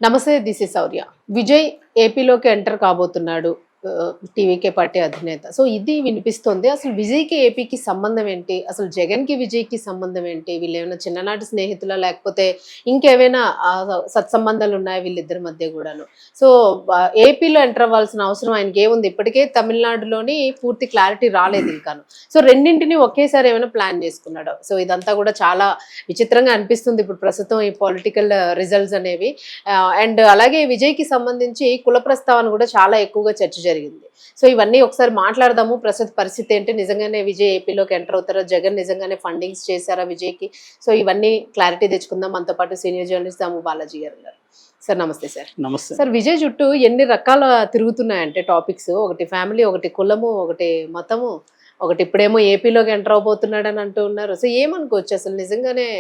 నమస్తే, this is Shaurya. Vijay ఏపీలోకి enter కాబోతున్నాడు. టీవీకే పార్టీ అధినేత. సో ఇది వినిపిస్తుంది. అసలు విజయ్‌కి, ఏపీకి సంబంధం ఏంటి? అసలు జగన్‌కి, విజయ్‌కి సంబంధం ఏంటి? వీళ్ళేమైనా చిన్ననాటి స్నేహితులా? లేకపోతే ఇంకేవైనా సత్సంబంధాలు ఉన్నాయా వీళ్ళిద్దరి మధ్య గూడాను? సో ఏపీలో ఎంటర్ అవ్వాల్సిన అవసరం ఆయనకేముంది? ఇప్పటికే తమిళనాడులోని పూర్తి క్లారిటీ రాలేదు ఇంకాను. సో రెండింటిని ఒకేసారి ఏమైనా ప్లాన్ చేసుకున్నాడా? సో ఇదంతా కూడా చాలా విచిత్రంగా అనిపిస్తుంది ఇప్పుడు ప్రస్తుతం ఈ పొలిటికల్ రిజల్ట్స్ అనేవి. అండ్ అలాగే విజయ్‌కి సంబంధించి కుల ప్రస్తావన కూడా చాలా ఎక్కువగా చర్చ జరిగింది. సో ఇవన్నీ ఒకసారి మాట్లాడదాము. ప్రస్తుత పరిస్థితి ఏంటి? నిజంగానే విజయ్ ఏపీలోకి ఎంటర్ అవుతారా? జగన్ నిజంగానే ఫండింగ్స్ చేశారా విజయ్‌కి? సో ఇవన్నీ క్లారిటీ తెచ్చుకుందాం. మనతో పాటు సీనియర్ జర్నలిస్ట్ దాము బాలాజీ గారు ఉన్నారు. సార్ నమస్తే సార్. నమస్తే సార్, విజయ్ చుట్టూ ఎన్ని రకాల తిరుగుతున్నాయంటే టాపిక్స్. ఒకటి ఫ్యామిలీ, ఒకటి కులము, ఒకటి మతము, ఒకటి ఇప్పుడేమో ఏపీలోకి ఎంటర్ అవబోతున్నాడని అంటూ ఉన్నారు. సో ఏమనుకోవచ్చు అసలు నిజంగానే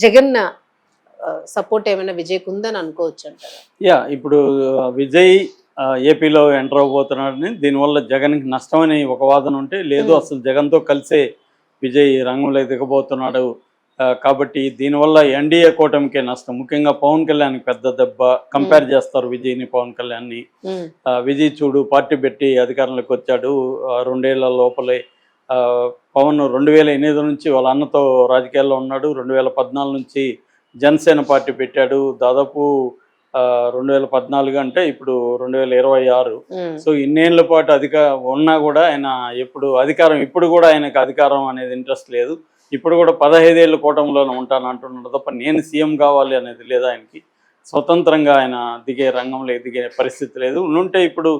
జగన్ సపోర్ట్ ఏమైనా విజయ్కి ఉందని అనుకోవచ్చు అంటారా? ఇప్పుడు విజయ్ ఏపీలో ఎంటర్ అవబోతున్నాడని, దీనివల్ల జగన్కి నష్టమని ఒక వాదన ఉంటే, లేదు అసలు జగన్తో కలిసే విజయ్ రంగంలో దిగబోతున్నాడు కాబట్టి దీనివల్ల ఎన్డీఏ కూటమికే నష్టం. ముఖ్యంగా పవన్ కళ్యాణ్కి పెద్ద దెబ్బ. కంపేర్ చేస్తారు విజయ్ని పవన్ కళ్యాణ్ని. విజయ్ చూడు పార్టీ పెట్టి అధికారంలోకి వచ్చాడు 2 ఏళ్ల లోపలే. పవన్ 2008 నుంచి వాళ్ళ అన్నతో రాజకీయాల్లో ఉన్నాడు. 2014 నుంచి జనసేన పార్టీ పెట్టాడు. దాదాపు 2014 అంటే ఇప్పుడు 2026. సో ఇన్నేళ్ల పాటు ఉన్నా కూడా ఆయన ఇప్పుడు కూడా ఆయనకు అధికారం అనేది ఇంట్రెస్ట్ లేదు. ఇప్పుడు కూడా 15 ఏళ్ళ కూటమిలోనే ఉంటాను అంటున్నాడు తప్ప నేను సీఎం కావాలి అనేది లేదు ఆయనకి. స్వతంత్రంగా ఆయన రంగంలో దిగే పరిస్థితి లేదు. ఉంటే ఇప్పుడు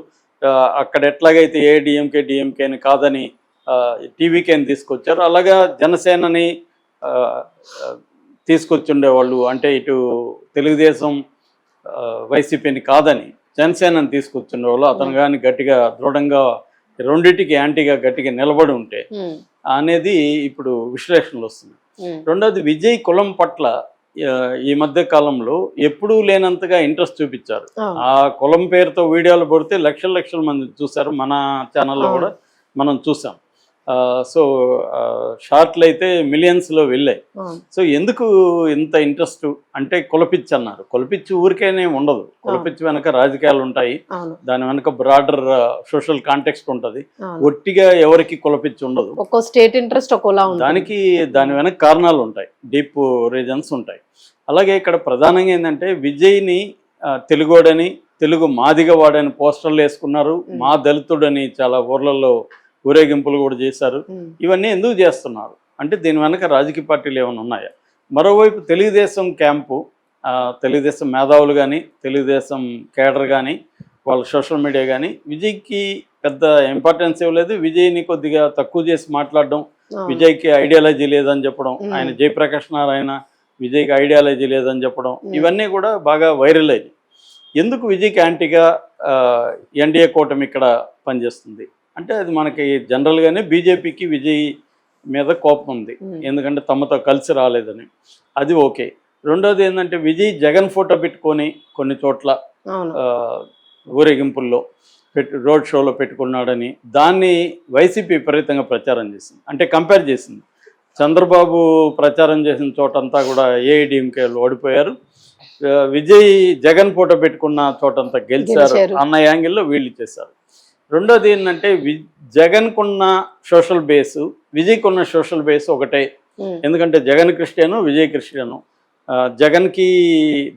అక్కడ ఎట్లాగైతే డిఎంకేని కాదని టీవీకేని తీసుకొచ్చారు, అలాగా జనసేనని తీసుకొచ్చుండేవాళ్ళు. అంటే ఇటు తెలుగుదేశం వైసీపీని కాదని జనసేనని తీసుకొచ్చుండేవాళ్ళు. అతను కానీ గట్టిగా దృఢంగా రెండింటికి యాంటీగా గట్టిగా నిలబడి ఉంటే అనేది ఇప్పుడు విశ్లేషణలు వస్తుంది. రెండోది, విజయ్ కులం పట్ల ఈ మధ్య కాలంలో ఎప్పుడూ లేనంతగా ఇంట్రెస్ట్ చూపించారు. ఆ కులం పేరుతో వీడియోలు పడితే లక్షల మంది చూశారు. మన ఛానల్లో కూడా మనం చూసాం. సో షార్ట్లు అయితే మిలియన్స్లో వెళ్ళాయి. సో ఎందుకు ఇంత ఇంట్రెస్ట్ అంటే, కులపిచ్చి అన్నారు. కులపిచ్చి ఊరికేనే ఉండదు. కులపిచ్చి వెనక రాజకీయాలు ఉంటాయి, దాని వెనక బ్రాడర్ సోషల్ కాంటెక్స్ట్ ఉంటుంది. ఒట్టిగా ఎవరికి కులపిచ్చి ఉండదు. ఒక్కో స్టేట్ ఇంట్రెస్ట్ ఒక్కోలా ఉంటుంది. దాని వెనక కారణాలు ఉంటాయి, డీప్ రీజన్స్ ఉంటాయి. అలాగే ఇక్కడ ప్రధానంగా ఏంటంటే, విజయ్ని తెలుగోడని, తెలుగు మాదిగవాడని పోస్టర్లు వేసుకున్నారు. మా దళితుడని చాలా ఊర్లలో ఊరేగింపులు కూడా చేశారు. ఇవన్నీ ఎందుకు చేస్తున్నారు అంటే, దీని వెనక రాజకీయ పార్టీలు ఏమైనా ఉన్నాయా? మరోవైపు తెలుగుదేశం క్యాంపు, తెలుగుదేశం మేధావులు కానీ, తెలుగుదేశం కేడర్ కానీ, వాళ్ళ సోషల్ మీడియా కానీ విజయ్కి పెద్ద ఇంపార్టెన్స్ ఇవ్వలేదు. విజయ్ని కొద్దిగా తక్కువ చేసి మాట్లాడడం, విజయ్కి ఐడియాలజీ లేదని చెప్పడం, ఆయన జయప్రకాష్ నారాయణ విజయ్కి ఐడియాలజీ లేదని చెప్పడం, ఇవన్నీ కూడా బాగా వైరల్ అయ్యాయి. ఎందుకు విజయ్కి యాంటీగా ఎన్డీఏ కూటమి ఇక్కడ పనిచేస్తుంది అంటే, అది మనకి జనరల్గానే బీజేపీకి విజయ్ మీద కోపం ఉంది, ఎందుకంటే తమతో కలిసి రాలేదని. అది ఓకే. రెండోది ఏంటంటే, విజయ్ జగన్ ఫోటో పెట్టుకొని కొన్ని చోట్ల ఊరేగింపుల్లో రోడ్ షోలో పెట్టుకున్నాడని దాన్ని వైసీపీ విపరీతంగా ప్రచారం చేసింది. అంటే కంపేర్ చేసింది. చంద్రబాబు ప్రచారం చేసిన చోటంతా కూడా ఏఐడిఎంకేలు ఓడిపోయారు, విజయ్ జగన్ ఫోటో పెట్టుకున్న చోటంతా గెలిచారు అన్న యాంగిల్లో వీళ్ళు ఇచ్చేశారు. రెండోది ఏంటంటే, జగన్కున్న సోషల్ బేసు, విజయ్కున్న సోషల్ బేస్ ఒకటే. ఎందుకంటే జగన్ క్రిస్టియను, విజయ్ క్రిస్టియను. జగన్కి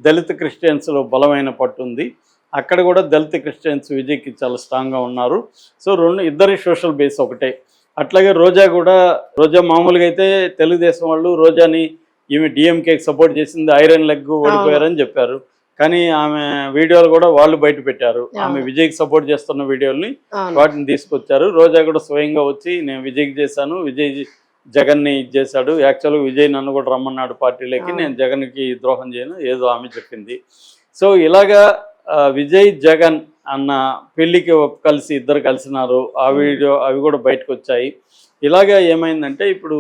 దళిత క్రిస్టియన్స్లో బలమైన పట్టు ఉంది. అక్కడ కూడా దళిత క్రిస్టియన్స్ విజయ్కి చాలా స్ట్రాంగ్గా ఉన్నారు. సో ఇద్దరి సోషల్ బేస్ ఒకటే. అట్లాగే రోజా మామూలుగా అయితే తెలుగుదేశం వాళ్ళు రోజాని ఈమె డిఎంకేకి సపోర్ట్ చేసింది, ఐరన్ లెగ్ ఓడిపోయారని చెప్పారు. కానీ ఆమె వీడియోలు కూడా వాళ్ళు బయట పెట్టారు. ఆమె విజయ్కి సపోర్ట్ చేస్తున్న వీడియోల్ని వాటిని తీసుకొచ్చారు. రోజా కూడా స్వయంగా వచ్చి నేను విజయ్కి చేశాను, విజయ్ జగన్ని చేశాడు, యాక్చువల్గా విజయ్ నన్ను కూడా రమ్మన్నాడు పార్టీలోకి, నేను జగన్కి ద్రోహం చేయను ఏదో ఆమె చెప్పింది. సో ఇలాగా విజయ్ జగన్ అన్న పెళ్లికి ఇద్దరు కలిసినారు. ఆ వీడియో అవి కూడా బయటకు వచ్చాయి. ఇలాగా ఏమైందంటే, ఇప్పుడు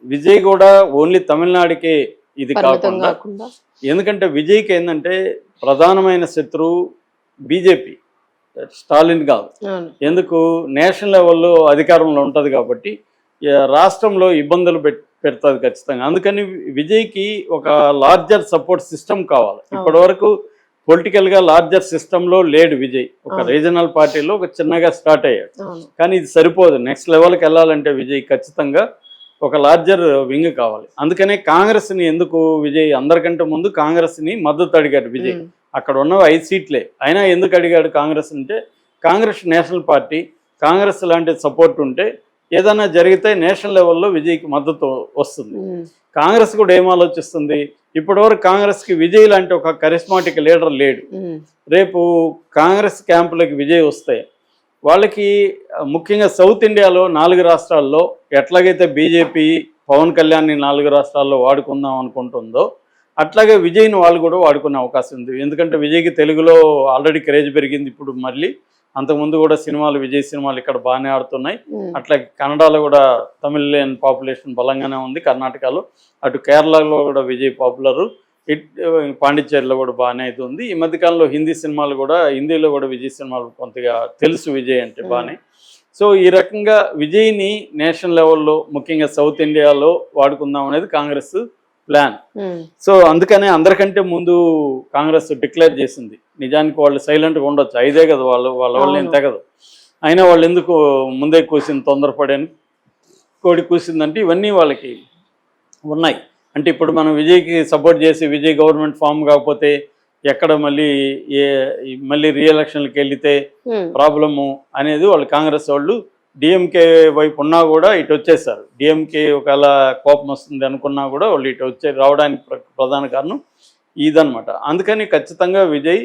విజయ్ కూడా ఓన్లీ తమిళనాడుకే ఇది కాకుండా, ఎందుకంటే విజయ్కి ఏంటంటే ప్రధానమైన శత్రువు బీజేపీ, స్టాలిన్ కాదు. ఎందుకు? నేషనల్ లెవెల్లో అధికారంలో ఉంటుంది కాబట్టి రాష్ట్రంలో ఇబ్బందులు పెడుతుంది ఖచ్చితంగా. అందుకని విజయ్కి ఒక లార్జర్ సపోర్ట్ సిస్టమ్ కావాలి. ఇప్పటి వరకు పొలిటికల్గా లార్జర్ సిస్టంలో లేడు విజయ్. ఒక రీజనల్ పార్టీలో ఒక చిన్నగా స్టార్ట్ అయ్యాడు. కానీ ఇది సరిపోదు. నెక్స్ట్ లెవెల్కి వెళ్ళాలంటే విజయ్ ఖచ్చితంగా ఒక లార్జర్ వింగ్ కావాలి. అందుకనే కాంగ్రెస్ని ఎందుకు విజయ్ అందరికంటే ముందు కాంగ్రెస్ని మద్దతు అడిగాడు విజయ్. అక్కడ ఉన్న 5 సీట్లే అయినా ఎందుకు అడిగాడు కాంగ్రెస్ అంటే, కాంగ్రెస్ నేషనల్ పార్టీ, కాంగ్రెస్ లాంటి సపోర్ట్ ఉంటే ఏదైనా జరిగితే నేషనల్ లెవెల్లో విజయ్కి మద్దతు వస్తుంది. కాంగ్రెస్ కూడా ఏం ఆలోచిస్తుంది, ఇప్పటివరకు కాంగ్రెస్కి విజయ్ లాంటి ఒక కరిస్మాటిక్ లీడర్ లేడు. రేపు కాంగ్రెస్ క్యాంపులకి విజయ్ వస్తే వాళ్ళకి ముఖ్యంగా సౌత్ ఇండియాలో 4 రాష్ట్రాల్లో ఎట్లాగైతే బీజేపీ పవన్ కళ్యాణ్ని 4 రాష్ట్రాల్లో వాడుకుందాం అనుకుంటుందో అట్లాగే విజయ్ని వాళ్ళు కూడా వాడుకునే అవకాశం ఉంది. ఎందుకంటే విజయ్కి తెలుగులో ఆల్రెడీ క్రేజ్ పెరిగింది. ఇప్పుడు మళ్ళీ అంతకుముందు కూడా సినిమాలు, విజయ్ సినిమాలు ఇక్కడ బాగానే ఆడుతున్నాయి. అట్లాగే కన్నడలో కూడా తమిళియన్ పాపులేషన్ బలంగానే ఉంది. కర్ణాటకలో, అటు కేరళలో కూడా విజయ్ పాపులరు, పాండిచ్చేరిలో కూడా బాగానే అయితే ఉంది. ఈ మధ్యకాలంలో హిందీ సినిమాలు కూడా, హిందీలో కూడా విజయ్ సినిమాలు కొంతగా తెలుసు విజయ్ అంటే బాగానే. సో ఈ రకంగా విజయ్ని నేషనల్ లెవెల్లో ముఖ్యంగా సౌత్ ఇండియాలో వాడుకుందాం అనేది కాంగ్రెస్ ప్లాన్. సో అందుకనే అందరికంటే ముందు కాంగ్రెస్ డిక్లేర్ చేసింది. నిజానికి వాళ్ళు సైలెంట్గా ఉండొచ్చు, 5 కదా వాళ్ళ వల్ల ఏం తెగదు. అయినా వాళ్ళు ఎందుకు ముందే కూసింది, తొందరపడని కోడి కూసిందంటే ఇవన్నీ వాళ్ళకి ఉన్నాయి. అంటే ఇప్పుడు మనం విజయ్కి సపోర్ట్ చేసి విజయ్ గవర్నమెంట్ ఫామ్ కాకపోతే ఎక్కడ మళ్ళీ రీఎలక్షన్కి వెళితే ప్రాబ్లము అనేది వాళ్ళు కాంగ్రెస్ వాళ్ళు డిఎంకే వైపు ఉన్నా కూడా ఇటు వచ్చేసారు. డిఎంకే ఒకవేళ కోపం వస్తుంది అనుకున్నా కూడా వాళ్ళు ఇటు రావడానికి ప్రధాన కారణం ఇదనమాట. అందుకని ఖచ్చితంగా విజయ్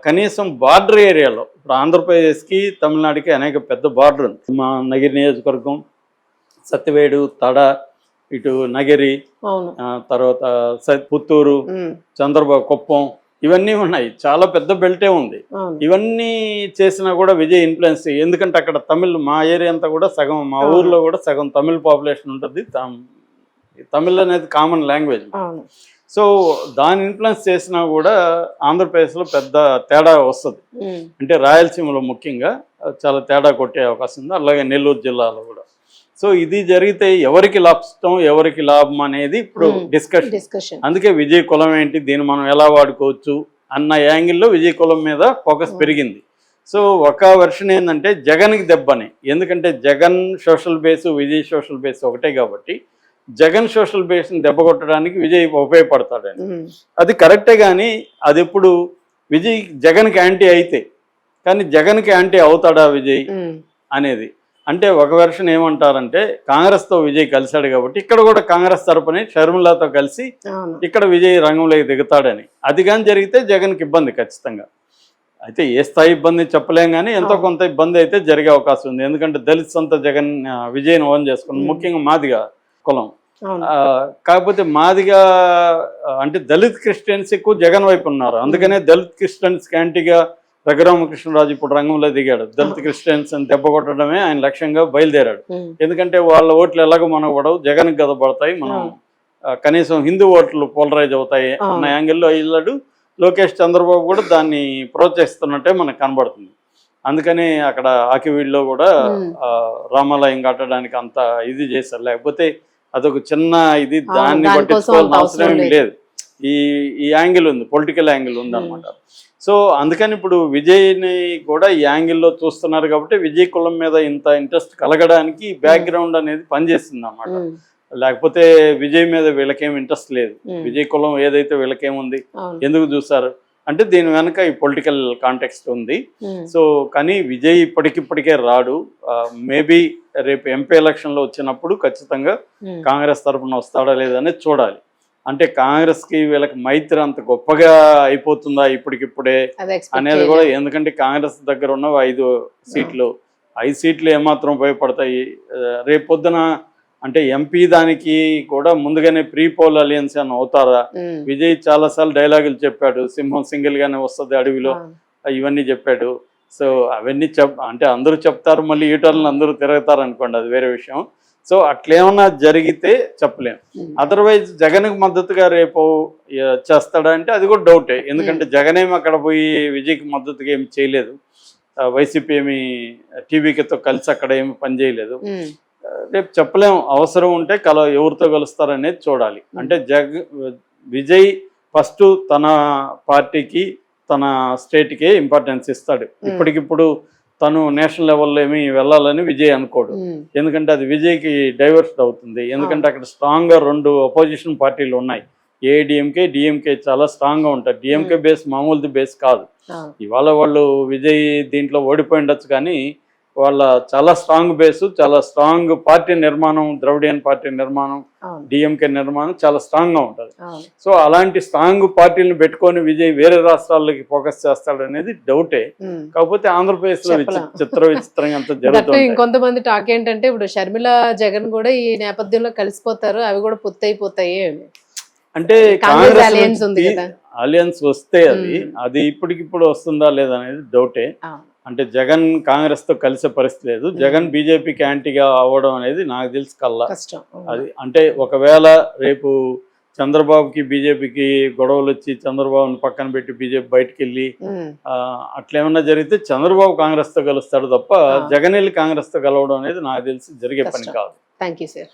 కనీసం బార్డర్ ఏరియాలో, ఇప్పుడు ఆంధ్రప్రదేశ్కి తమిళనాడుకి అనేక పెద్ద బార్డర్ ఉంది. మా నగిరి నియోజకవర్గం, సత్యవేడు, తడ, ఇటు నగిరి, తర్వాత పుత్తూరు, చంద్రబాబు, కుప్పం, ఇవన్నీ ఉన్నాయి. చాలా పెద్ద బెల్టే ఉంది. ఇవన్నీ చేసినా కూడా విజయ్ ఇన్ఫ్లుయెన్స్, ఎందుకంటే అక్కడ మా ఏరియా అంతా కూడా సగం, మా ఊర్లో కూడా సగం తమిళ్ పాపులేషన్ ఉంటుంది. తమిళ్ అనేది కామన్ లాంగ్వేజ్. సో దాని ఇన్ఫ్లుయెన్స్ చేసినా కూడా ఆంధ్రప్రదేశ్లో పెద్ద తేడా వస్తుంది. అంటే రాయలసీమలో ముఖ్యంగా చాలా తేడా కొట్టే అవకాశం ఉంది. అలాగే నెల్లూరు జిల్లాలో కూడా. సో ఇది జరిగితే ఎవరికి లాభం, ఎవరికి లాభం అనేది ఇప్పుడు డిస్కషన్. అందుకే విజయ్ కులం ఏంటి, దీన్ని మనం ఎలా వాడుకోవచ్చు అన్న యాంగిల్లో విజయ్ కులం మీద ఫోకస్ పెరిగింది. సో ఒక వెర్షన్ ఏంటంటే జగన్కి దెబ్బని, ఎందుకంటే Jagan social base, Vijay social base ఒకటే కాబట్టి జగన్ సోషల్ బేస్ని దెబ్బ కొట్టడానికి విజయ్ ఉపయోగపడతాడని. అది కరెక్టే. కానీ అది ఎప్పుడు విజయ్ జగన్కి యాంటీ అయితే, కానీ జగన్కి యాంటీ అవుతాడా విజయ్ అనేది. అంటే ఒక వెర్షన్ ఏమంటారంటే కాంగ్రెస్తో విజయ్ కలిశాడు కాబట్టి ఇక్కడ కూడా కాంగ్రెస్ తరపునే షర్మిలాతో కలిసి ఇక్కడ విజయ్ రంగంలోకి దిగుతాడని. అది కానీ జరిగితే జగన్కి ఇబ్బంది ఖచ్చితంగా. అయితే ఏ స్థాయి ఇబ్బంది చెప్పలేం, కానీ ఎంతో కొంత ఇబ్బంది అయితే జరిగే అవకాశం ఉంది. ఎందుకంటే దళిత్స్ అంతా జగన్ విజయ్ని ఓన్ చేసుకుని, ముఖ్యంగా మాదిగా కులం. కాకపోతే మాదిగా అంటే దళిత్ క్రిస్టియన్స్ ఎక్కువ జగన్ వైపు ఉన్నారు. అందుకనే దళిత్ క్రిస్టియన్స్ యాంటీగా రఘురామకృష్ణరాజు ఇప్పుడు రంగంలో దిగాడు. దళిత్ క్రిస్టియన్స్ అని దెబ్బ కొట్టడమే ఆయన లక్ష్యంగా బయలుదేరాడు. ఎందుకంటే వాళ్ళ ఓట్లు ఎలాగో మనకు పడవు, జగన్కి గద పడతాయి, మనం కనీసం హిందూ ఓట్లు పోలరైజ్ అవుతాయి అన్న యాంగిల్లో వెళ్ళాడు. లోకేష్, చంద్రబాబు కూడా దాన్ని ప్రోత్సహిస్తున్నట్టే మనకు కనబడుతుంది. అందుకని అక్కడ ఆకివీడులో కూడా రామాలయం కట్టడానికి అంత ఇది చేశారు. లేకపోతే అదొక చిన్న ఇది, దాన్ని పట్టించుకోవాల్సిన అవసరం లేదు. ఈ యాంగిల్ ఉంది, పొలిటికల్ యాంగిల్ ఉంది అనమాట. సో అందుకని ఇప్పుడు విజయ్ని కూడా ఈ యాంగిల్లో చూస్తున్నారు కాబట్టి విజయ్ కులం మీద ఇంత ఇంట్రెస్ట్ కలగడానికి బ్యాక్గ్రౌండ్ అనేది పనిచేస్తుంది అన్నమాట. లేకపోతే విజయ్ మీద వీళ్ళకేం ఇంట్రెస్ట్ లేదు. విజయ్ కులం ఏదైతే వీళ్ళకేముంది, ఎందుకు చూస్తారు అంటే దీని వెనక ఈ పొలిటికల్ కాంటెక్స్ట్ ఉంది. సో కానీ విజయ్ ఇప్పటికిప్పటికే రాడు. మేబీ రేపు ఎంపీ ఎలక్షన్లో వచ్చినప్పుడు ఖచ్చితంగా కాంగ్రెస్ తరఫున వస్తాడా లేదనేది చూడాలి. అంటే కాంగ్రెస్కి వీళ్ళకి మైత్రి అంత గొప్పగా అయిపోతుందా ఇప్పటికిప్పుడే అనేది కూడా. ఎందుకంటే కాంగ్రెస్ దగ్గర ఉన్న 5 సీట్లు, 5 సీట్లు ఏమాత్రం ఉపయోగపడతాయి రేపు పొద్దున. అంటే ఎంపీ దానికి కూడా ముందుగానే ప్రీ పోల్ అలియన్స్ అని అవుతారా? విజయ్ చాలాసార్లు డైలాగులు చెప్పాడు, సింహం సింగిల్ గానే వస్తుంది అడవిలో, ఇవన్నీ చెప్పాడు. సో అవన్నీ అంటే అందరూ చెప్తారు, మళ్ళీ ఈటర్లు అందరూ తిరుగుతారు అనుకోండి, అది వేరే విషయం. సో అట్లేమన్నా జరిగితే చెప్పలేం. అదర్వైజ్ జగన్కి మద్దతుగా రేపు చేస్తాడా అంటే అది కూడా డౌటే. ఎందుకంటే జగన్ ఏమి అక్కడ పోయి విజయ్కి మద్దతుగా ఏమి చేయలేదు. వైసీపీ ఏమి టీవీకేతో కలిసి అక్కడ ఏమి పనిచేయలేదు. రేపు చెప్పలేం, అవసరం ఉంటే ఎవరితో కలుస్తారనేది చూడాలి. అంటే విజయ్ ఫస్ట్ తన పార్టీకి తన స్టేట్కే ఇంపార్టెన్స్ ఇస్తాడు. ఇప్పటికిప్పుడు తను నేషనల్ లెవెల్లో ఏమి వెళ్ళాలని విజయ్ అనుకోడు, ఎందుకంటే అది విజయ్కి డైవర్ట్ అవుతుంది. ఎందుకంటే అక్కడ స్ట్రాంగ్గా 2 అపోజిషన్ పార్టీలు ఉన్నాయి, ఏఐడిఎంకే డిఎంకే చాలా స్ట్రాంగ్గా ఉంటాయి. డిఎంకే బేస్ మామూలుది బేస్ కాదు. ఇవాళ వాళ్ళు విజయ్ దీంట్లో ఓడిపోయి ఉండొచ్చు, కానీ వాళ్ళ చాలా స్ట్రాంగ్ బేసు, చాలా స్ట్రాంగ్ పార్టీ నిర్మాణం, ద్రవిడియన్ పార్టీ నిర్మాణం, డిఎంకే నిర్మాణం చాలా స్ట్రాంగ్గా ఉంటుంది. సో అలాంటి స్ట్రాంగ్ పార్టీలను పెట్టుకొని విజయ్ వేరే రాష్ట్రాలకి ఫోకస్ చేస్తాడు అనేది డౌటే. కాకపోతే ఆంధ్రప్రదేశ్లో విచిత్రంగా అంత జరుగుతుంది. ఇంకొంతమంది టాక్ ఏంటంటే ఇప్పుడు షర్మిల జగన్ కూడా ఈ నేపథ్యంలో కలిసిపోతారు, అవి కూడా పొత్తైపోతాయి అంటే కాంగ్రెస్ అలయన్స్ వస్తే అది ఇప్పటికిప్పుడు వస్తుందా లేదా అనేది డౌటే. అంటే జగన్ కాంగ్రెస్ తో కలిసే పరిస్థితి లేదు. జగన్ బీజేపీకి యాంటీగా అవ్వడం అనేది నాకు తెలిసి కల్లా అది. అంటే ఒకవేళ రేపు చంద్రబాబుకి బీజేపీకి గొడవలు వచ్చి చంద్రబాబుని పక్కన పెట్టి బీజేపీ బయటకు వెళ్ళి అట్లేమన్నా జరిగితే చంద్రబాబు కాంగ్రెస్ తో కలుస్తాడు తప్ప జగన్ వెళ్ళి కాంగ్రెస్ తో కలవడం అనేది నాకు తెలిసి జరిగే పని కాదు. Thank you sir.